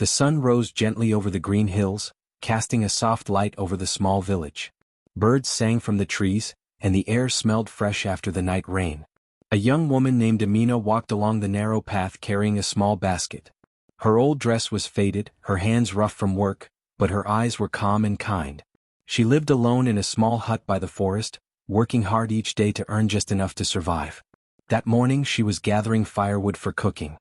The sun rose gently over the green hills, casting a soft light over the small village. Birds sang from the trees, and the air smelled fresh after the night rain. A young woman named Amina walked along the narrow path carrying a small basket. Her old dress was faded, her hands rough from work, but her eyes were calm and kind. She lived alone in a small hut by the forest, working hard each day to earn just enough to survive. That morning she was gathering firewood for cooking.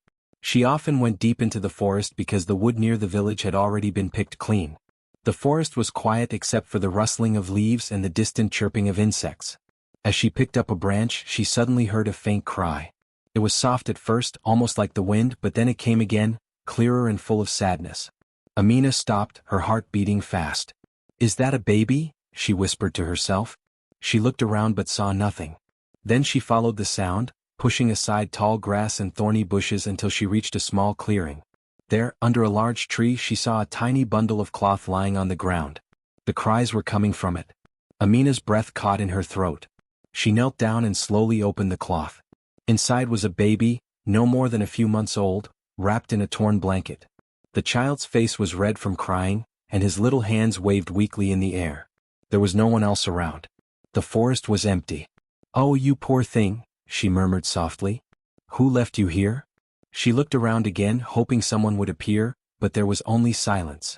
She often went deep into the forest because the wood near the village had already been picked clean. The forest was quiet except for the rustling of leaves and the distant chirping of insects. As she picked up a branch, she suddenly heard a faint cry. It was soft at first, almost like the wind, but then it came again, clearer and full of sadness. Amina stopped, her heart beating fast. "Is that a baby?" she whispered to herself. She looked around but saw nothing. Then she followed the sound, pushing aside tall grass and thorny bushes until she reached a small clearing. There, under a large tree, she saw a tiny bundle of cloth lying on the ground. The cries were coming from it. Amina's breath caught in her throat. She knelt down and slowly opened the cloth. Inside was a baby, no more than a few months old, wrapped in a torn blanket. The child's face was red from crying, and his little hands waved weakly in the air. There was no one else around. The forest was empty. "Oh, you poor thing," she murmured softly. "Who left you here?" She looked around again, hoping someone would appear, but there was only silence.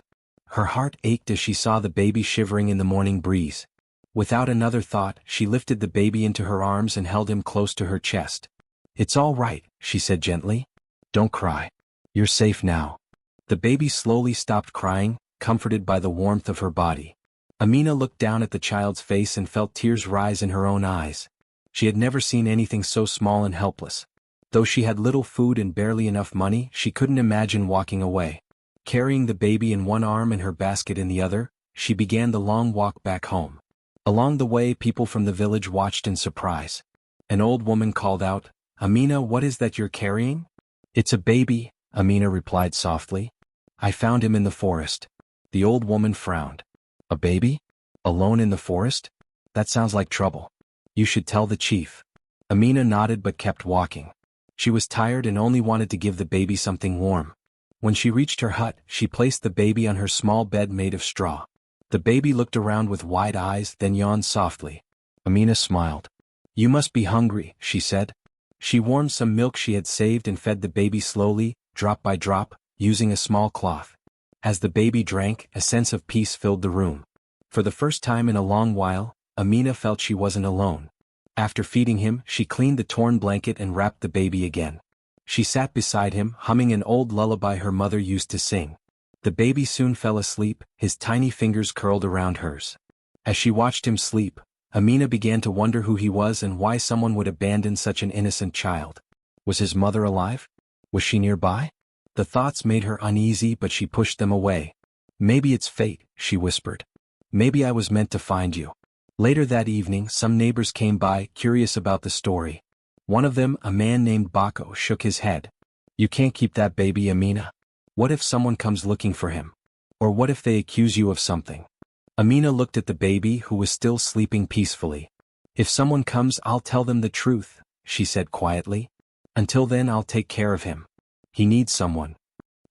Her heart ached as she saw the baby shivering in the morning breeze. Without another thought, she lifted the baby into her arms and held him close to her chest. "It's all right," she said gently. "Don't cry. You're safe now." The baby slowly stopped crying, comforted by the warmth of her body. Amina looked down at the child's face and felt tears rise in her own eyes. She had never seen anything so small and helpless. Though she had little food and barely enough money, she couldn't imagine walking away. Carrying the baby in one arm and her basket in the other, she began the long walk back home. Along the way, people from the village watched in surprise. An old woman called out, "Amina, what is that you're carrying?" "It's a baby," Amina replied softly. "I found him in the forest." The old woman frowned. "A baby? Alone in the forest? That sounds like trouble. You should tell the chief." Amina nodded but kept walking. She was tired and only wanted to give the baby something warm. When she reached her hut, she placed the baby on her small bed made of straw. The baby looked around with wide eyes, then yawned softly. Amina smiled. "You must be hungry," she said. She warmed some milk she had saved and fed the baby slowly, drop by drop, using a small cloth. As the baby drank, a sense of peace filled the room. For the first time in a long while, Amina felt she wasn't alone. After feeding him, she cleaned the torn blanket and wrapped the baby again. She sat beside him, humming an old lullaby her mother used to sing. The baby soon fell asleep, his tiny fingers curled around hers. As she watched him sleep, Amina began to wonder who he was and why someone would abandon such an innocent child. Was his mother alive? Was she nearby? The thoughts made her uneasy, but she pushed them away. "Maybe it's fate," she whispered. "Maybe I was meant to find you." Later that evening, some neighbors came by, curious about the story. One of them, a man named Bako, shook his head. "You can't keep that baby, Amina. What if someone comes looking for him? Or what if they accuse you of something?" Amina looked at the baby, who was still sleeping peacefully. "If someone comes, I'll tell them the truth," she said quietly. "Until then, I'll take care of him. He needs someone."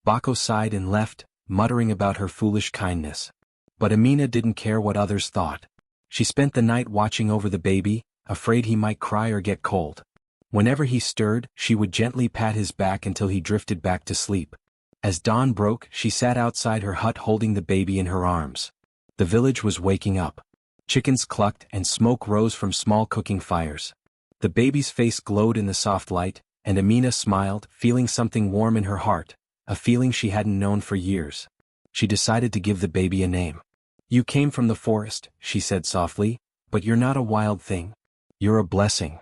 Bako sighed and left, muttering about her foolish kindness. But Amina didn't care what others thought. She spent the night watching over the baby, afraid he might cry or get cold. Whenever he stirred, she would gently pat his back until he drifted back to sleep. As dawn broke, she sat outside her hut holding the baby in her arms. The village was waking up. Chickens clucked and smoke rose from small cooking fires. The baby's face glowed in the soft light, and Amina smiled, feeling something warm in her heart, a feeling she hadn't known for years. She decided to give the baby a name. "You came from the forest," she said softly, "but you're not a wild thing. You're a blessing."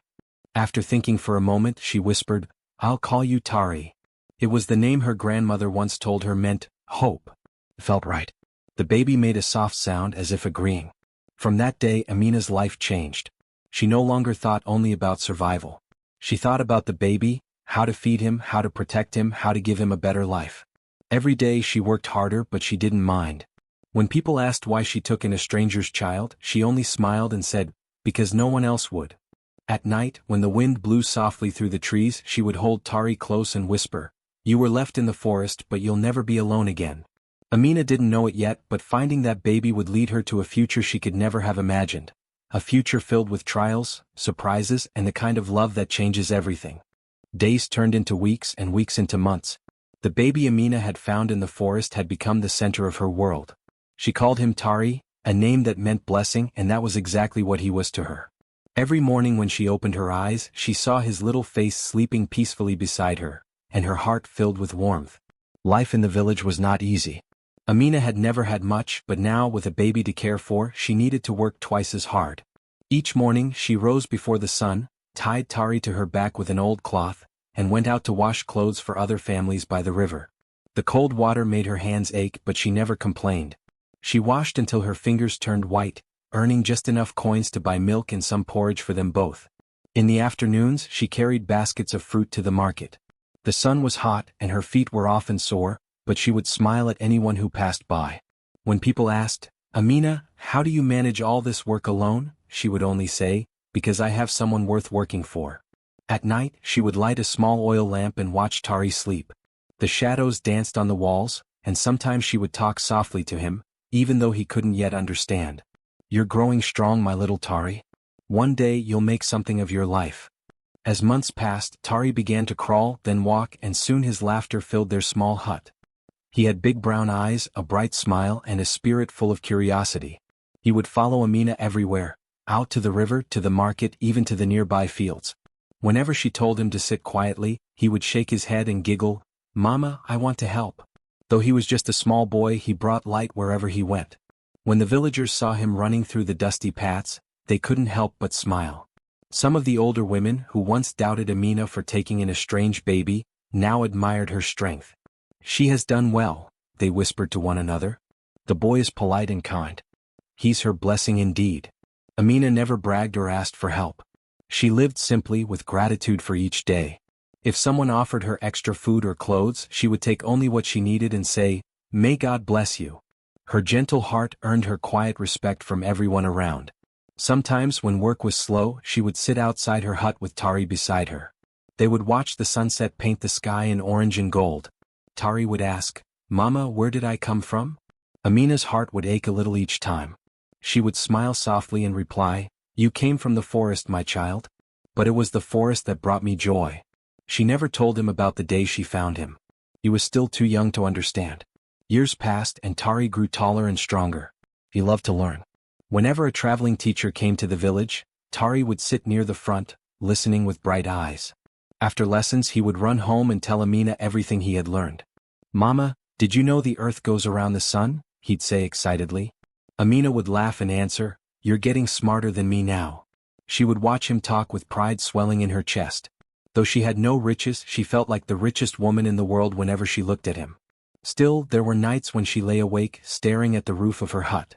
After thinking for a moment, she whispered, "I'll call you Tari." It was the name her grandmother once told her meant hope. It felt right. The baby made a soft sound as if agreeing. From that day, Amina's life changed. She no longer thought only about survival. She thought about the baby, how to feed him, how to protect him, how to give him a better life. Every day she worked harder, but she didn't mind. When people asked why she took in a stranger's child, she only smiled and said, "Because no one else would." At night, when the wind blew softly through the trees, she would hold Tari close and whisper, You were left in the forest, but you'll never be alone again. Amina didn't know it yet, but finding that baby would lead her to a future she could never have imagined. A future filled with trials, surprises, and the kind of love that changes everything. Days turned into weeks and weeks into months. The baby Amina had found in the forest had become the center of her world. She called him Tari, a name that meant blessing, and that was exactly what he was to her. Every morning when she opened her eyes, she saw his little face sleeping peacefully beside her, and her heart filled with warmth. Life in the village was not easy. Amina had never had much, but now with a baby to care for, she needed to work twice as hard. Each morning she rose before the sun, tied Tari to her back with an old cloth, and went out to wash clothes for other families by the river. The cold water made her hands ache, but she never complained. She washed until her fingers turned white, earning just enough coins to buy milk and some porridge for them both. In the afternoons she carried baskets of fruit to the market. The sun was hot and her feet were often sore, but she would smile at anyone who passed by. When people asked, "Amina, how do you manage all this work alone?" she would only say, "Because I have someone worth working for." At night she would light a small oil lamp and watch Tari sleep. The shadows danced on the walls, and sometimes she would talk softly to him, even though he couldn't yet understand. "You're growing strong, my little Tari. One day you'll make something of your life." As months passed, Tari began to crawl, then walk, and soon his laughter filled their small hut. He had big brown eyes, a bright smile, and a spirit full of curiosity. He would follow Amina everywhere, out to the river, to the market, even to the nearby fields. Whenever she told him to sit quietly, he would shake his head and giggle, "Mama, I want to help." Though he was just a small boy, he brought light wherever he went. When the villagers saw him running through the dusty paths, they couldn't help but smile. Some of the older women, who once doubted Amina for taking in a strange baby, now admired her strength. "She has done well," they whispered to one another. "The boy is polite and kind. He's her blessing indeed." Amina never bragged or asked for help. She lived simply, with gratitude for each day. If someone offered her extra food or clothes, she would take only what she needed and say, "May God bless you." Her gentle heart earned her quiet respect from everyone around. Sometimes when work was slow, she would sit outside her hut with Tari beside her. They would watch the sunset paint the sky in orange and gold. Tari would ask, "Mama, where did I come from?" Amina's heart would ache a little each time. She would smile softly and reply, "You came from the forest, my child. But it was the forest that brought me joy." She never told him about the day she found him. He was still too young to understand. Years passed and Tari grew taller and stronger. He loved to learn. Whenever a traveling teacher came to the village, Tari would sit near the front, listening with bright eyes. After lessons he would run home and tell Amina everything he had learned. "Mama, did you know the earth goes around the sun?" he'd say excitedly. Amina would laugh and answer, "You're getting smarter than me now." She would watch him talk with pride swelling in her chest. Though she had no riches, she felt like the richest woman in the world whenever she looked at him. Still, there were nights when she lay awake, staring at the roof of her hut.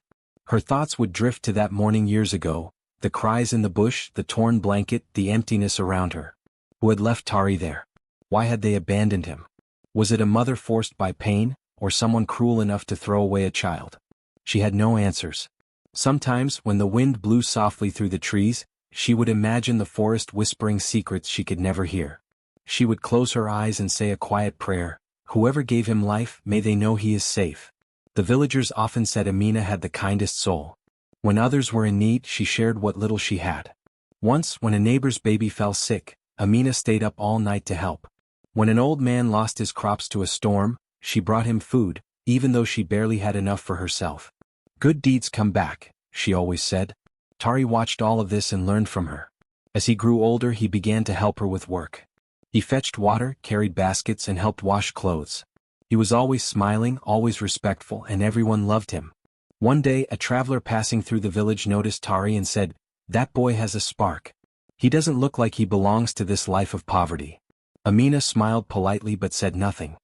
Her thoughts would drift to that morning years ago, the cries in the bush, the torn blanket, the emptiness around her. Who had left Tari there? Why had they abandoned him? Was it a mother forced by pain, or someone cruel enough to throw away a child? She had no answers. Sometimes, when the wind blew softly through the trees, she would imagine the forest whispering secrets she could never hear. She would close her eyes and say a quiet prayer, "Whoever gave him life, may they know he is safe." The villagers often said Amina had the kindest soul. When others were in need, she shared what little she had. Once, when a neighbor's baby fell sick, Amina stayed up all night to help. When an old man lost his crops to a storm, she brought him food, even though she barely had enough for herself. "Good deeds come back," she always said. Tari watched all of this and learned from her. As he grew older, he began to help her with work. He fetched water, carried baskets, and helped wash clothes. He was always smiling, always respectful, and everyone loved him. One day, a traveler passing through the village noticed Tari and said, "That boy has a spark. He doesn't look like he belongs to this life of poverty." Amina smiled politely but said nothing.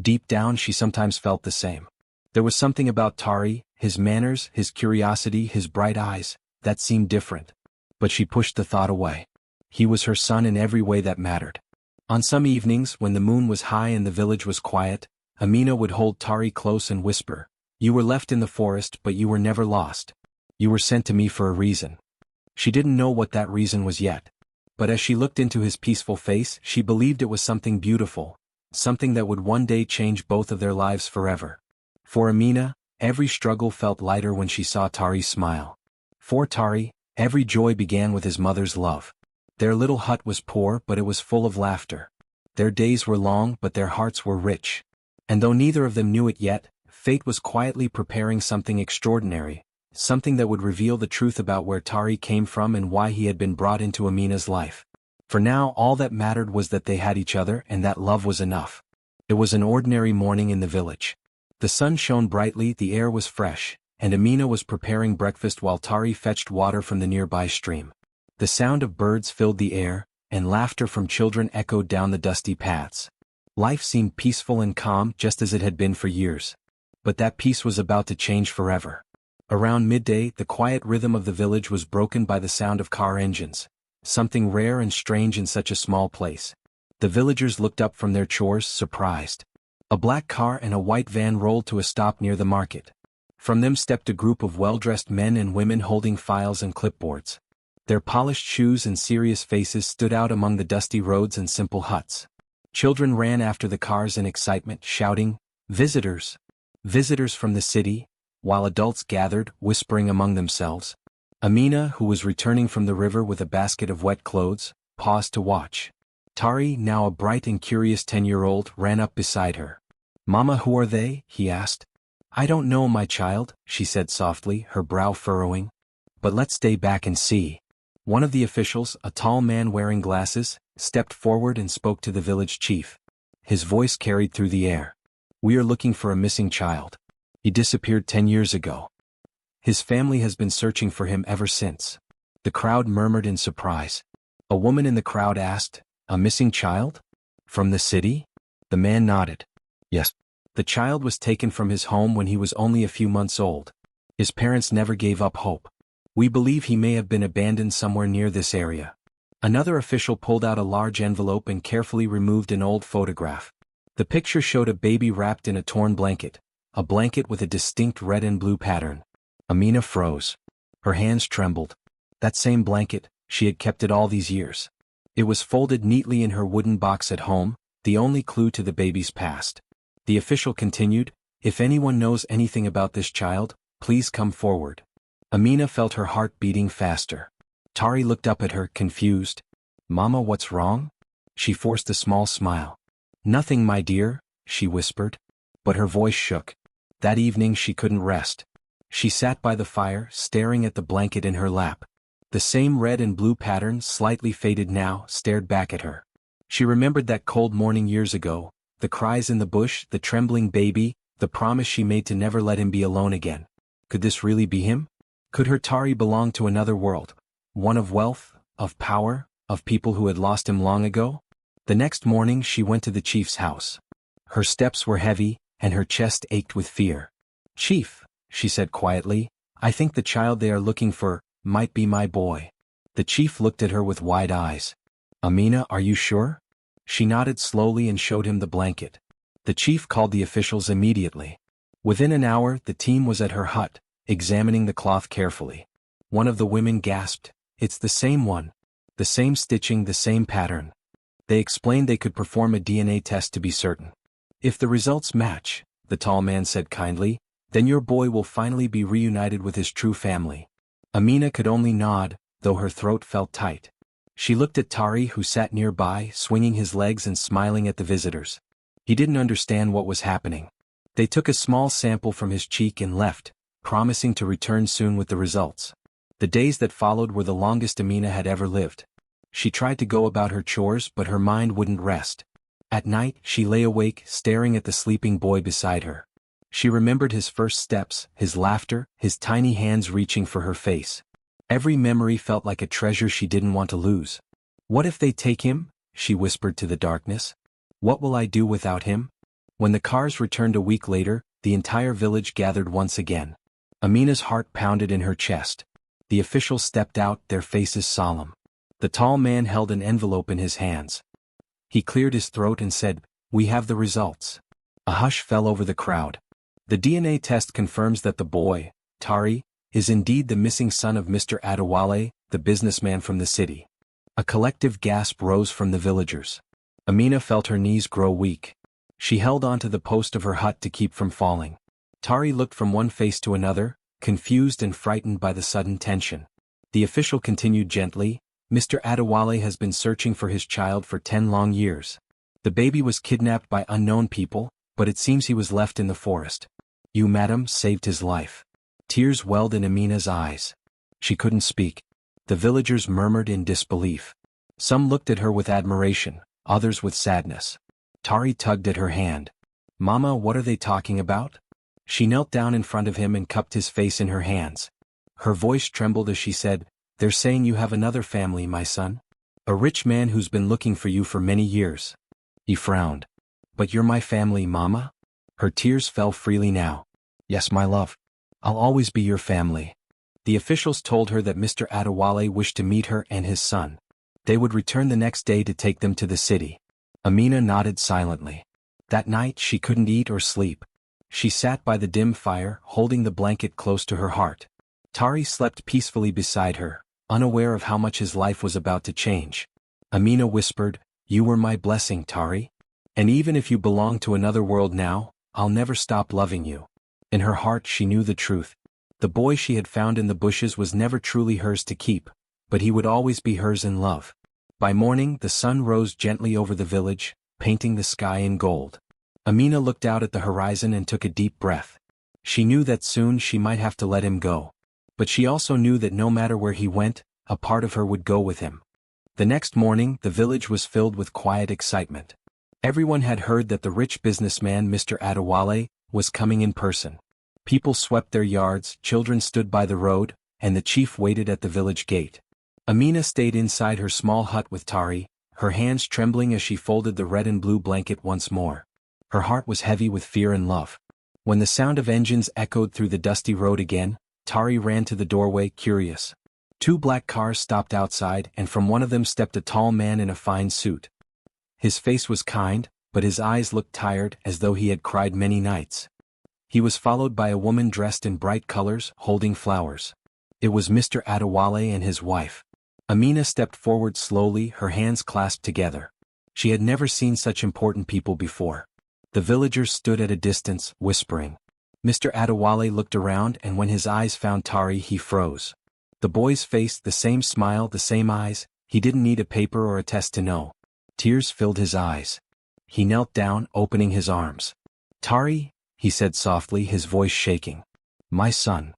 Deep down, she sometimes felt the same. There was something about Tari, his manners, his curiosity, his bright eyes, that seemed different. But she pushed the thought away. He was her son in every way that mattered. On some evenings, when the moon was high and the village was quiet, Amina would hold Tari close and whisper, "You were left in the forest, but you were never lost. You were sent to me for a reason." She didn't know what that reason was yet. But as she looked into his peaceful face, she believed it was something beautiful, something that would one day change both of their lives forever. For Amina, every struggle felt lighter when she saw Tari smile. For Tari, every joy began with his mother's love. Their little hut was poor, but it was full of laughter. Their days were long, but their hearts were rich. And though neither of them knew it yet, fate was quietly preparing something extraordinary, something that would reveal the truth about where Tari came from and why he had been brought into Amina's life. For now all that mattered was that they had each other and that love was enough. It was an ordinary morning in the village. The sun shone brightly, the air was fresh, and Amina was preparing breakfast while Tari fetched water from the nearby stream. The sound of birds filled the air, and laughter from children echoed down the dusty paths. Life seemed peaceful and calm just as it had been for years. But that peace was about to change forever. Around midday, the quiet rhythm of the village was broken by the sound of car engines, something rare and strange in such a small place. The villagers looked up from their chores, surprised. A black car and a white van rolled to a stop near the market. From them stepped a group of well-dressed men and women holding files and clipboards. Their polished shoes and serious faces stood out among the dusty roads and simple huts. Children ran after the cars in excitement, shouting, "Visitors! Visitors from the city," while adults gathered, whispering among themselves. Amina, who was returning from the river with a basket of wet clothes, paused to watch. Tari, now a bright and curious 10-year-old, ran up beside her. "Mama, who are they?" he asked. "I don't know, my child," she said softly, her brow furrowing. "But let's stay back and see." One of the officials, a tall man wearing glasses, stepped forward and spoke to the village chief. His voice carried through the air. "We are looking for a missing child. He disappeared 10 years ago. His family has been searching for him ever since." The crowd murmured in surprise. A woman in the crowd asked, "A missing child? From the city?" The man nodded. "Yes. The child was taken from his home when he was only a few months old. His parents never gave up hope. We believe he may have been abandoned somewhere near this area." Another official pulled out a large envelope and carefully removed an old photograph. The picture showed a baby wrapped in a torn blanket, a blanket with a distinct red and blue pattern. Amina froze. Her hands trembled. That same blanket, she had kept it all these years. It was folded neatly in her wooden box at home, the only clue to the baby's past. The official continued, "If anyone knows anything about this child, please come forward." Amina felt her heart beating faster. Tari looked up at her, confused. "Mama, what's wrong?" She forced a small smile. "Nothing, my dear," she whispered. But her voice shook. That evening she couldn't rest. She sat by the fire, staring at the blanket in her lap. The same red and blue pattern, slightly faded now, stared back at her. She remembered that cold morning years ago, the cries in the bush, the trembling baby, the promise she made to never let him be alone again. Could this really be him? Could her Tari belong to another world? One of wealth, of power, of people who had lost him long ago? The next morning she went to the chief's house. Her steps were heavy, and her chest ached with fear. "Chief," she said quietly, "I think the child they are looking for might be my boy." The chief looked at her with wide eyes. "Amina, are you sure?" She nodded slowly and showed him the blanket. The chief called the officials immediately. Within an hour the team was at her hut, examining the cloth carefully. One of the women gasped, "It's the same one. The same stitching, the same pattern." They explained they could perform a DNA test to be certain. "If the results match," the tall man said kindly, "then your boy will finally be reunited with his true family." Amina could only nod, though her throat felt tight. She looked at Tari, who sat nearby, swinging his legs and smiling at the visitors. He didn't understand what was happening. They took a small sample from his cheek and left, promising to return soon with the results. The days that followed were the longest Amina had ever lived. She tried to go about her chores, but her mind wouldn't rest. At night, she lay awake, staring at the sleeping boy beside her. She remembered his first steps, his laughter, his tiny hands reaching for her face. Every memory felt like a treasure she didn't want to lose. "What if they take him?" she whispered to the darkness. "What will I do without him?" When the cars returned a week later, the entire village gathered once again. Amina's heart pounded in her chest. The officials stepped out, their faces solemn. The tall man held an envelope in his hands. He cleared his throat and said, "We have the results." A hush fell over the crowd. "The DNA test confirms that the boy, Tari, is indeed the missing son of Mr. Adewale, the businessman from the city." A collective gasp rose from the villagers. Amina felt her knees grow weak. She held onto the post of her hut to keep from falling. Tari looked from one face to another, confused and frightened by the sudden tension. The official continued gently, Mr. Adewale has been searching for his child for 10 long years. The baby was kidnapped by unknown people, but it seems he was left in the forest. You, madam, saved his life. Tears welled in Amina's eyes. She couldn't speak. The villagers murmured in disbelief. Some looked at her with admiration, others with sadness. Tari tugged at her hand. Mama, what are they talking about? She knelt down in front of him and cupped his face in her hands. Her voice trembled as she said, They're saying you have another family, my son. A rich man who's been looking for you for many years. He frowned. But you're my family, Mama? Her tears fell freely now. Yes, my love. I'll always be your family. The officials told her that Mr. Adewale wished to meet her and his son. They would return the next day to take them to the city. Amina nodded silently. That night she couldn't eat or sleep. She sat by the dim fire, holding the blanket close to her heart. Tari slept peacefully beside her, unaware of how much his life was about to change. Amina whispered, You were my blessing, Tari. And even if you belong to another world now, I'll never stop loving you. In her heart she knew the truth. The boy she had found in the bushes was never truly hers to keep, but he would always be hers in love. By morning the sun rose gently over the village, painting the sky in gold. Amina looked out at the horizon and took a deep breath. She knew that soon she might have to let him go. But she also knew that no matter where he went, a part of her would go with him. The next morning the village was filled with quiet excitement. Everyone had heard that the rich businessman Mr. Adewale was coming in person. People swept their yards, children stood by the road, and the chief waited at the village gate. Amina stayed inside her small hut with Tari, her hands trembling as she folded the red and blue blanket once more. Her heart was heavy with fear and love. When the sound of engines echoed through the dusty road again, Tari ran to the doorway, curious. 2 black cars stopped outside, and from one of them stepped a tall man in a fine suit. His face was kind, but his eyes looked tired, as though he had cried many nights. He was followed by a woman dressed in bright colors, holding flowers. It was Mr. Adewale and his wife. Amina stepped forward slowly, her hands clasped together. She had never seen such important people before. The villagers stood at a distance, whispering. Mr. Adewale looked around, and when his eyes found Tari he froze. The boy's face, the same smile, the same eyes, he didn't need a paper or a test to know. Tears filled his eyes. He knelt down, opening his arms. Tari, he said softly, his voice shaking. My son.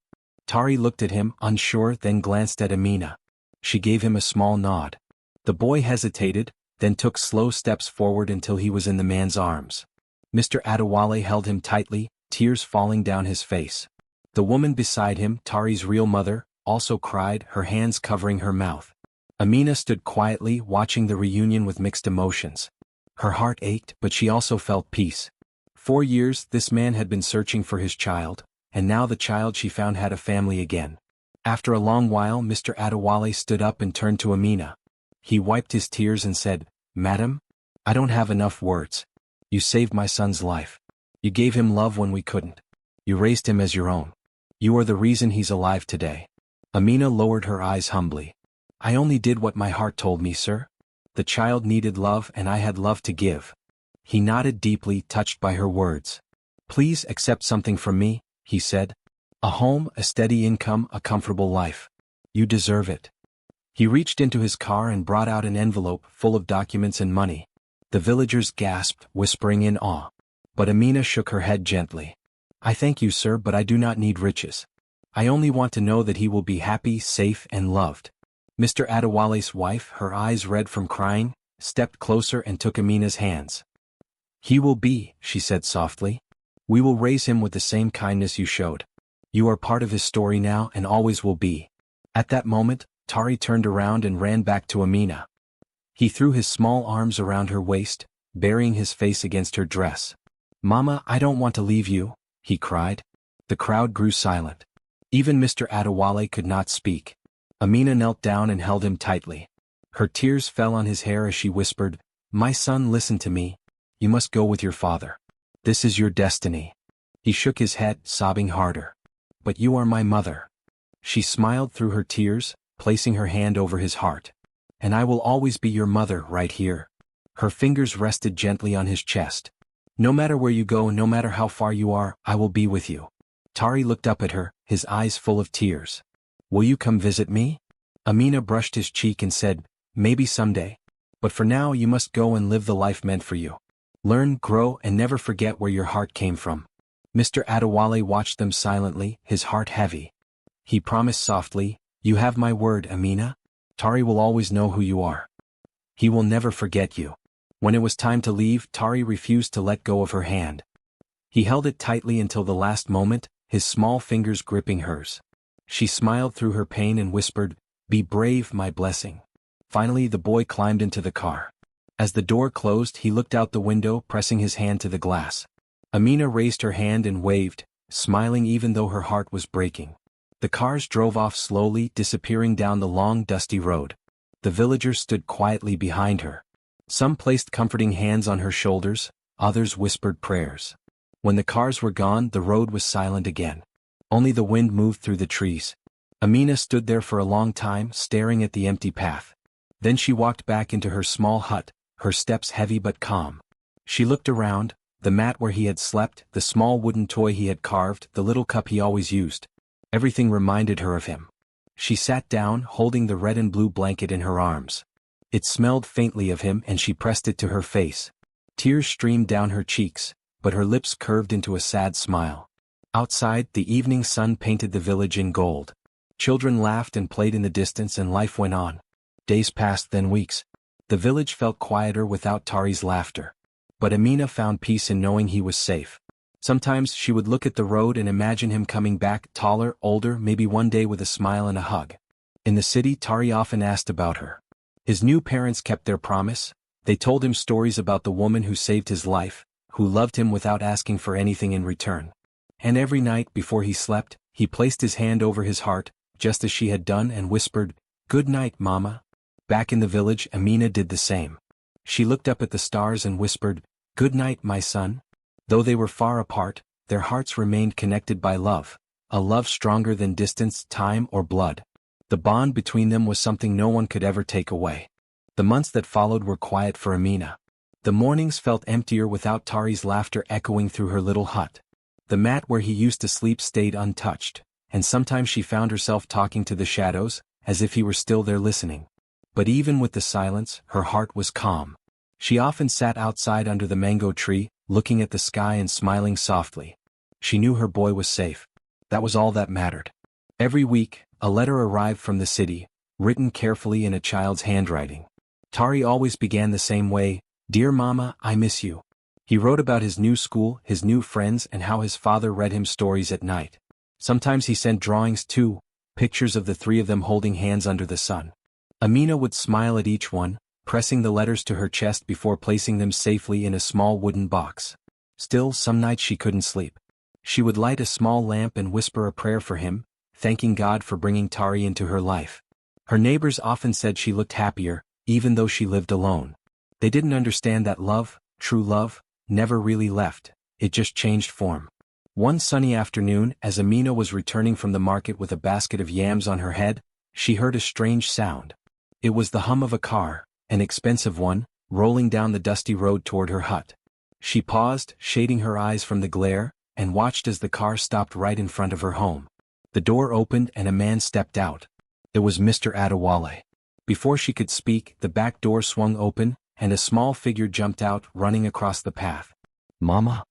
Tari looked at him, unsure, then glanced at Amina. She gave him a small nod. The boy hesitated, then took slow steps forward until he was in the man's arms. Mr. Adewale held him tightly, tears falling down his face. The woman beside him, Tari's real mother, also cried, her hands covering her mouth. Amina stood quietly, watching the reunion with mixed emotions. Her heart ached, but she also felt peace. 4 years this man had been searching for his child, and now the child she found had a family again. After a long while Mr. Adewale stood up and turned to Amina. He wiped his tears and said, Madam, I don't have enough words. You saved my son's life. You gave him love when we couldn't. You raised him as your own. You are the reason he's alive today. Amina lowered her eyes humbly. I only did what my heart told me, sir. The child needed love and I had love to give. He nodded deeply, touched by her words. Please accept something from me, he said. A home, a steady income, a comfortable life. You deserve it. He reached into his car and brought out an envelope full of documents and money. The villagers gasped, whispering in awe. But Amina shook her head gently. I thank you, sir, but I do not need riches. I only want to know that he will be happy, safe, and loved. Mr. Adewale's wife, her eyes red from crying, stepped closer and took Amina's hands. He will be, she said softly. We will raise him with the same kindness you showed. You are part of his story now and always will be. At that moment, Tari turned around and ran back to Amina. He threw his small arms around her waist, burying his face against her dress. Mama, I don't want to leave you, he cried. The crowd grew silent. Even Mr. Adewale could not speak. Amina knelt down and held him tightly. Her tears fell on his hair as she whispered, My son, listen to me. You must go with your father. This is your destiny. He shook his head, sobbing harder. But you are my mother. She smiled through her tears, placing her hand over his heart. And I will always be your mother right here. Her fingers rested gently on his chest. No matter where you go, no matter how far you are, I will be with you. Tari looked up at her, his eyes full of tears. Will you come visit me? Amina brushed his cheek and said, maybe someday. But for now you must go and live the life meant for you. Learn, grow, and never forget where your heart came from. Mr. Adewale watched them silently, his heart heavy. He promised softly, you have my word, Amina. Tari will always know who you are. He will never forget you. When it was time to leave, Tari refused to let go of her hand. He held it tightly until the last moment, his small fingers gripping hers. She smiled through her pain and whispered, be brave, my blessing. Finally the boy climbed into the car. As the door closed, he looked out the window, pressing his hand to the glass. Amina raised her hand and waved, smiling even though her heart was breaking. The cars drove off slowly, disappearing down the long, dusty road. The villagers stood quietly behind her. Some placed comforting hands on her shoulders, others whispered prayers. When the cars were gone, the road was silent again. Only the wind moved through the trees. Amina stood there for a long time, staring at the empty path. Then she walked back into her small hut, her steps heavy but calm. She looked around, the mat where he had slept, the small wooden toy he had carved, the little cup he always used. Everything reminded her of him. She sat down, holding the red and blue blanket in her arms. It smelled faintly of him and she pressed it to her face. Tears streamed down her cheeks, but her lips curved into a sad smile. Outside, the evening sun painted the village in gold. Children laughed and played in the distance and life went on. Days passed, then weeks. The village felt quieter without Tari's laughter. But Amina found peace in knowing he was safe. Sometimes she would look at the road and imagine him coming back, taller, older, maybe one day with a smile and a hug. In the city, Tari often asked about her. His new parents kept their promise. They told him stories about the woman who saved his life, who loved him without asking for anything in return. And every night before he slept, he placed his hand over his heart, just as she had done, and whispered, "Good night, Mama." Back in the village, Amina did the same. She looked up at the stars and whispered, "Good night, my son." Though they were far apart, their hearts remained connected by love, a love stronger than distance, time, or blood. The bond between them was something no one could ever take away. The months that followed were quiet for Amina. The mornings felt emptier without Tari's laughter echoing through her little hut. The mat where he used to sleep stayed untouched, and sometimes she found herself talking to the shadows, as if he were still there listening. But even with the silence, her heart was calm. She often sat outside under the mango tree, looking at the sky and smiling softly. She knew her boy was safe. That was all that mattered. Every week, a letter arrived from the city, written carefully in a child's handwriting. Tari always began the same way, "Dear Mama, I miss you." He wrote about his new school, his new friends, and how his father read him stories at night. Sometimes he sent drawings too, pictures of the three of them holding hands under the sun. Amina would smile at each one, pressing the letters to her chest before placing them safely in a small wooden box. Still, some nights she couldn't sleep. She would light a small lamp and whisper a prayer for him, thanking God for bringing Tari into her life. Her neighbors often said she looked happier, even though she lived alone. They didn't understand that love, true love, never really left, it just changed form. One sunny afternoon, as Amina was returning from the market with a basket of yams on her head, she heard a strange sound. It was the hum of a car, an expensive one, rolling down the dusty road toward her hut. She paused, shading her eyes from the glare, and watched as the car stopped right in front of her home. The door opened and a man stepped out. It was Mr. Adewale. Before she could speak, the back door swung open, and a small figure jumped out, running across the path. "Mama!"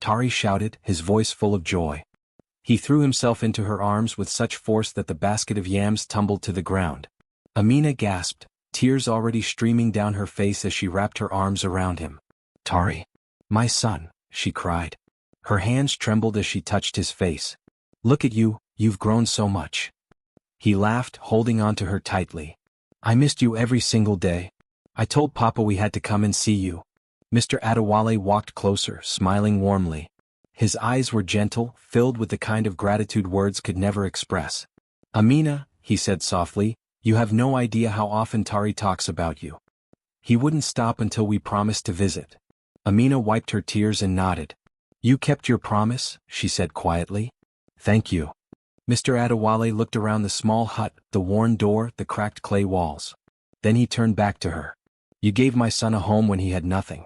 Tari shouted, his voice full of joy. He threw himself into her arms with such force that the basket of yams tumbled to the ground. Amina gasped, tears already streaming down her face as she wrapped her arms around him. "Tari, my son," she cried. Her hands trembled as she touched his face. "Look at you, you've grown so much." He laughed, holding on to her tightly. "I missed you every single day. I told Papa we had to come and see you." Mr. Adewale walked closer, smiling warmly. His eyes were gentle, filled with the kind of gratitude words could never express. "Amina," he said softly, "you have no idea how often Tari talks about you." He wouldn't stop until we promised to visit. Amina wiped her tears and nodded. "You kept your promise," she said quietly. "Thank you." Mr. Adewale looked around the small hut, the worn door, the cracked clay walls. Then he turned back to her. "You gave my son a home when he had nothing.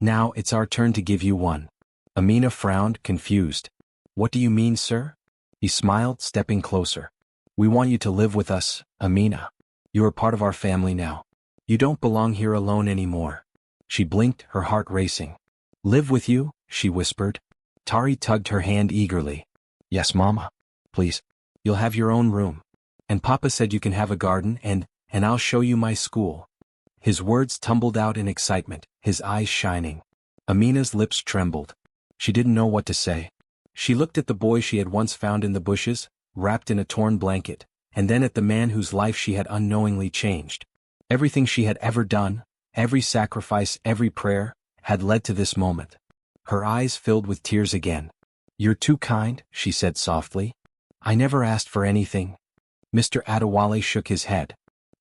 Now it's our turn to give you one. Amina frowned, confused. What do you mean, sir? He smiled, stepping closer. We want you to live with us, Amina. You are part of our family now. You don't belong here alone anymore. She blinked, her heart racing. Live with you? She whispered. Tari tugged her hand eagerly. Yes, Mama. Please. You'll have your own room. And Papa said you can have a garden and I'll show you my school. His words tumbled out in excitement, his eyes shining. Amina's lips trembled. She didn't know what to say. She looked at the boy she had once found in the bushes, wrapped in a torn blanket, and then at the man whose life she had unknowingly changed. Everything she had ever done, every sacrifice, every prayer, had led to this moment. Her eyes filled with tears again. You're too kind, she said softly. I never asked for anything. Mr. Adewale shook his head.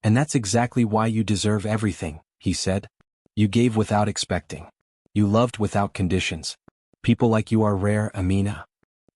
And that's exactly why you deserve everything, he said. You gave without expecting. You loved without conditions. People like you are rare, Amina.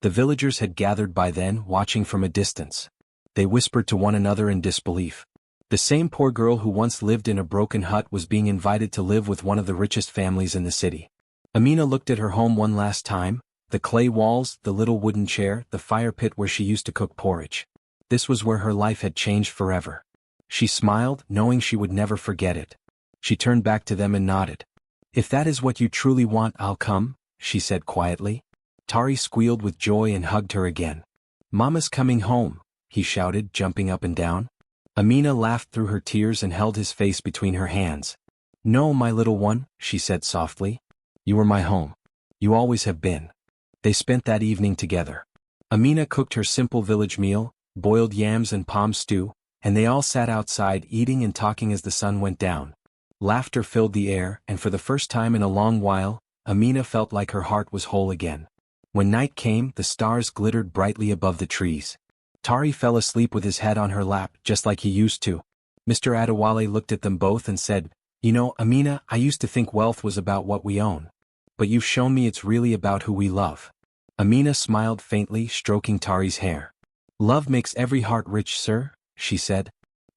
The villagers had gathered by then, watching from a distance. They whispered to one another in disbelief. The same poor girl who once lived in a broken hut was being invited to live with one of the richest families in the city. Amina looked at her home one last time, the clay walls, the little wooden chair, the fire pit where she used to cook porridge. This was where her life had changed forever. She smiled, knowing she would never forget it. She turned back to them and nodded. If that is what you truly want, I'll come, she said quietly. Tari squealed with joy and hugged her again. Mama's coming home, he shouted, jumping up and down. Amina laughed through her tears and held his face between her hands. No, my little one, she said softly. You are my home. You always have been. They spent that evening together. Amina cooked her simple village meal, boiled yams and palm stew, and they all sat outside eating and talking as the sun went down. Laughter filled the air, and for the first time in a long while, Amina felt like her heart was whole again. When night came, the stars glittered brightly above the trees. Tari fell asleep with his head on her lap, just like he used to. Mr. Adewale looked at them both and said, You know, Amina, I used to think wealth was about what we own. But you've shown me it's really about who we love. Amina smiled faintly, stroking Tari's hair. Love makes every heart rich, sir, she said.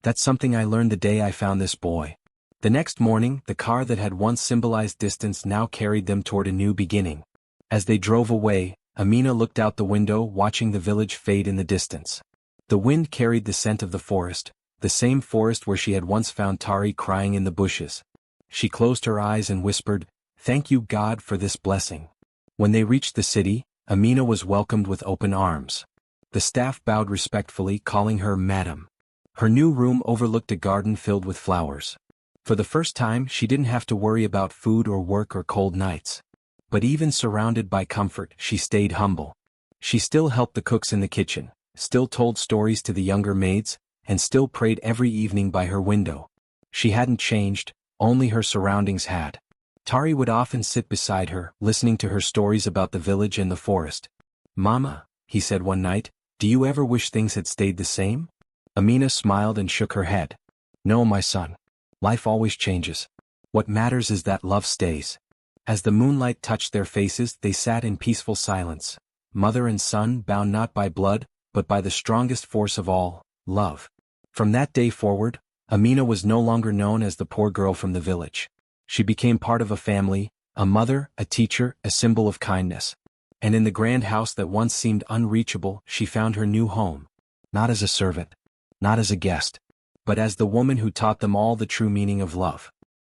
That's something I learned the day I found this boy. The next morning, the car that had once symbolized distance now carried them toward a new beginning. As they drove away, Amina looked out the window, watching the village fade in the distance. The wind carried the scent of the forest, the same forest where she had once found Tari crying in the bushes. She closed her eyes and whispered, Thank you, God, for this blessing. When they reached the city, Amina was welcomed with open arms. The staff bowed respectfully, calling her Madam. Her new room overlooked a garden filled with flowers. For the first time, she didn't have to worry about food or work or cold nights. But even surrounded by comfort, she stayed humble. She still helped the cooks in the kitchen, still told stories to the younger maids, and still prayed every evening by her window. She hadn't changed, only her surroundings had. Tari would often sit beside her, listening to her stories about the village and the forest. Mama, he said one night, do you ever wish things had stayed the same? Amina smiled and shook her head. No, my son. Life always changes. What matters is that love stays. As the moonlight touched their faces, they sat in peaceful silence, mother and son bound not by blood, but by the strongest force of all, love. From that day forward, Amina was no longer known as the poor girl from the village. She became part of a family, a mother, a teacher, a symbol of kindness. And in the grand house that once seemed unreachable, she found her new home. Not as a servant, not as a guest, but as the woman who taught them all the true meaning of love.